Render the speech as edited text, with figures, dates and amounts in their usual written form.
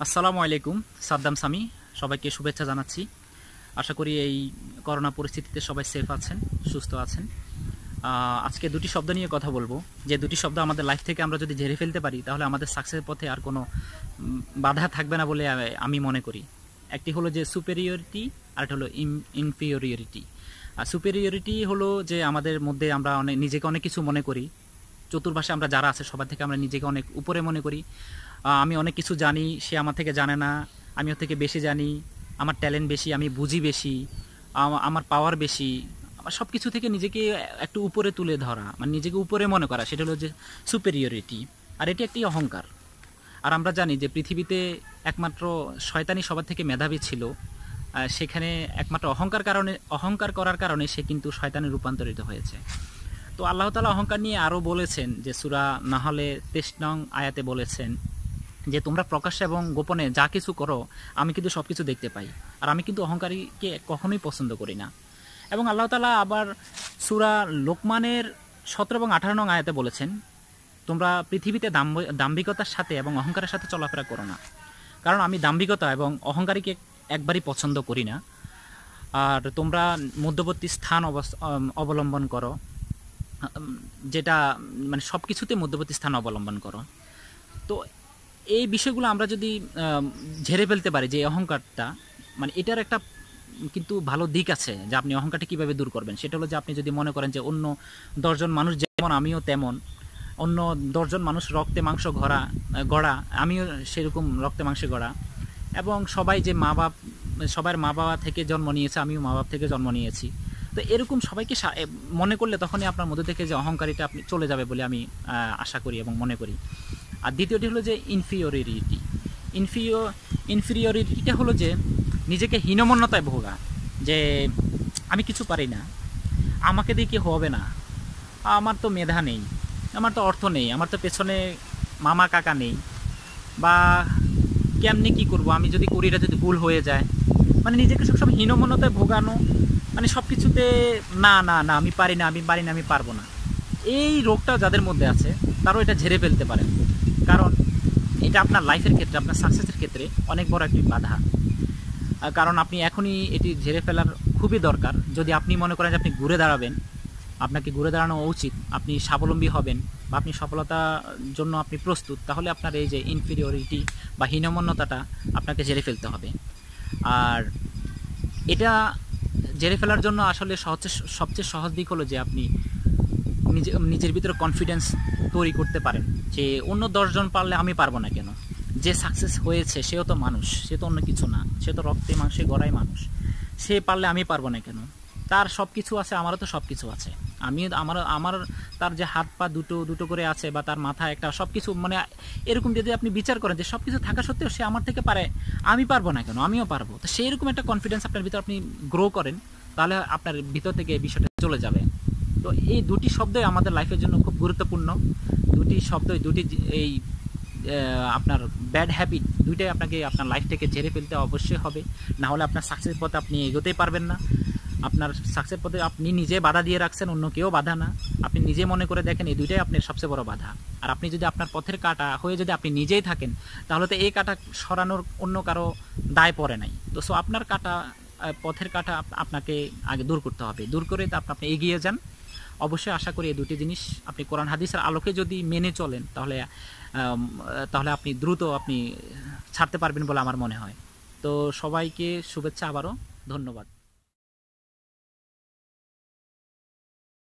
আসসালামু আলাইকুম। সাদ্দাম সামি সবাইকে শুভেচ্ছা জানাচ্ছি। আশা করি এই করোনা পরিস্থিতিতে সবাই সেফ আছেন, সুস্থ আছেন। আজকে দুটি শব্দ নিয়ে কথা বলবো, যে দুটি শব্দ আমাদের লাইফ থেকে আমরা যদি ঝেড়ে ফেলতে পারি তাহলে আমাদের সাকসেসের পথে আর কোনো বাধা থাকবে না বলে আমি মনে করি। একটি হলো যে সুপেরিয়রিটি, আরেকটা হলো ইনফিরিয়রিটি। আর সুপেরিয়রিটি হলো যে আমাদের মধ্যে আমরা নিজেকে অনেক কিছু মনে করি, চতুর্পাশে আমরা যারা আছে সবার থেকে আমরা নিজেকে অনেক উপরে মনে করি। আমি অনেক কিছু জানি, সে আমার থেকে জানে না, আমি ওর থেকে বেশি জানি, আমার ট্যালেন্ট বেশি, আমি বুঝি বেশি, আমার পাওয়ার বেশি, আমার সব কিছু থেকে নিজেকে একটু উপরে তুলে ধরা, মানে নিজেকে উপরে মনে করা, সেটা হলো যে সুপেরিয়রিটি। আর এটি একটি অহংকার। আর আমরা জানি যে পৃথিবীতে একমাত্র শয়তানি সবার থেকে মেধাবী ছিল, সেখানে একমাত্র অহংকার করার কারণে সে কিন্তু শয়তানে রূপান্তরিত হয়েছে। তো আল্লাহ তাআলা অহংকার নিয়ে আরও বলেছেন যে সূরা নাহলে 23 নং আয়াতে বলেছেন যে তোমরা প্রকাশ্যে এবং গোপনে যা কিছু করো আমি কিন্তু সব কিছু দেখতে পাই। আর আমি কিন্তু অহংকারীকে কখনোই পছন্দ করি না। এবং আল্লাহ তাআলা আবার সূরা লোকমানের 17 এবং 18 নং আয়াতে বলেছেন, তোমরা পৃথিবীতে দাম্ভিকতার সাথে এবং অহংকারের সাথে চলাফেরা করো না, কারণ আমি দাম্ভিকতা এবং অহংকারীকে একবারই পছন্দ করি না। আর তোমরা মধ্যবর্তী স্থান অবলম্বন করো, যেটা মানে সব কিছুতে মধ্যবর্তী স্থান অবলম্বন করো। তো এই বিষয়গুলো আমরা যদি ঝেড়ে ফেলতে পারি, যে অহংকারটা, মানে এটার একটা কিন্তু ভালো দিক আছে যে আপনি অহংকারটা কীভাবে দূর করবেন। সেটা হলো যে আপনি যদি মনে করেন যে অন্য 10 জন মানুষ যেমন আমিও তেমন, অন্য 10 জন মানুষ রক্তে মাংস গড়া, আমিও সেরকম রক্তে মাংসে গড়া, এবং সবাই যে সবার মা বাবা থেকে জন্ম নিয়েছে, আমিও মা বাবা থেকে জন্ম নিয়েছি। তো এরকম সবাইকে মনে করলে তখনই আপনার মধ্যে থেকে যে অহংকারিতা আপনি চলে যাবে বলে আমি আশা করি এবং মনে করি। আর দ্বিতীয়টি হলো যে ইনফিরিয়রিটি। ইনফিরিয়রিটিটা হলো যে নিজেকে হীনমন্যতায় ভোগা, যে আমি কিছু পারি না, আমাকে দিয়ে কি হবে না, আমার তো মেধা নেই, আমার তো অর্থ নেই, আমার তো পেছনে মামা কাকা নেই, বা কেমনি কি করব, আমি যদি করি এটা যদি ভুল হয়ে যায়, মানে নিজেকে সবসময় হীনমন্যতায় ভোগানো, মানে সব কিছুতে না না না আমি পারি না, আমি পারবো না। এই রোগটা যাদের মধ্যে আছে তারাও এটা ঝেড়ে ফেলতে পারেন, কারণ এটা আপনার লাইফের ক্ষেত্রে, আপনার সাকসেসের ক্ষেত্রে অনেক বড় একটি বাধা। কারণ আপনি এখনই এটি ঝেড়ে ফেলার খুবই দরকার। যদি আপনি মনে করেন যে আপনি ঘুরে দাঁড়াবেন, আপনাকে ঘুরে দাঁড়ানো উচিত, আপনি স্বাবলম্বী হবেন বা আপনি সফলতার জন্য আপনি প্রস্তুত, তাহলে আপনার এই যে ইনফিরিয়রিটি বা হীনমন্যতাটা আপনাকে ঝেড়ে ফেলতে হবে। আর এটা ঝেড়ে ফেলার জন্য আসলে সবচেয়ে সহজ দিক হলো যে আপনি নিজের ভিতরে কনফিডেন্স তৈরি করতে পারেন, যে অন্য 10 জন পারলে আমি পারবো না কেন। যে সাকসেস হয়েছে সেও তো মানুষ, সে তো অন্য কিছু না, সে তো রক্তে মাংসে গড়াই মানুষ, সে পারলে আমি পারবো না কেন। তার সব কিছু আছে, আমারও তো সব কিছু আছে। আমার তার যে হাত পা দুটো দুটো করে আছে, বা তার মাথা একটা, সব কিছু, মানে এরকম যদি আপনি বিচার করেন যে সব কিছু থাকা সত্ত্বেও সে আমার থেকে পারে, আমি পারবো না কেন, আমিও পারবো। তো সেই রকম একটা কনফিডেন্স আপনার ভিতর আপনি গ্রো করেন, তাহলে আপনার ভিতর থেকে এই বিষয়টা চলে যাবে। তো এই দুটি শব্দই আমাদের লাইফের জন্য খুব গুরুত্বপূর্ণ। দুটি শব্দই, এই আপনার ব্যাড হ্যাবিট দুইটাই আপনাকে আপনার লাইফ থেকে ঝেড়ে ফেলতে অবশ্যই হবে, না হলে আপনার সাকসেস পথে আপনি এগোতেই পারবেন না। আপনার সাকসেস পথে আপনি নিজে বাধা দিয়ে রাখছেন, অন্য কেউ বাধা না। আপনি নিজে মনে করে দেখেন এই দুইটাই আপনার সবচেয়ে বড় বাধা। আর আপনি যদি আপনার পথের কাঁটা হয়ে যদি আপনি নিজেই থাকেন, তাহলে তো এই কাঁটা সরানোর অন্য কারো দায় পড়ে নাই। তো সো আপনার পথের কাঁটা আপনাকে আগে দূর করতে হবে, দূর করে আপনি এগিয়ে যান। অবশ্যই আশা করি এই দুটি জিনিস আপনি কোরআন হাদিসের আলোকে যদি মেনে চলেন, তাহলে আপনি দ্রুত ছাড়তে পারবেন বলে আমার মনে হয়। তো সবাইকে শুভেচ্ছা, আবারও ধন্যবাদ।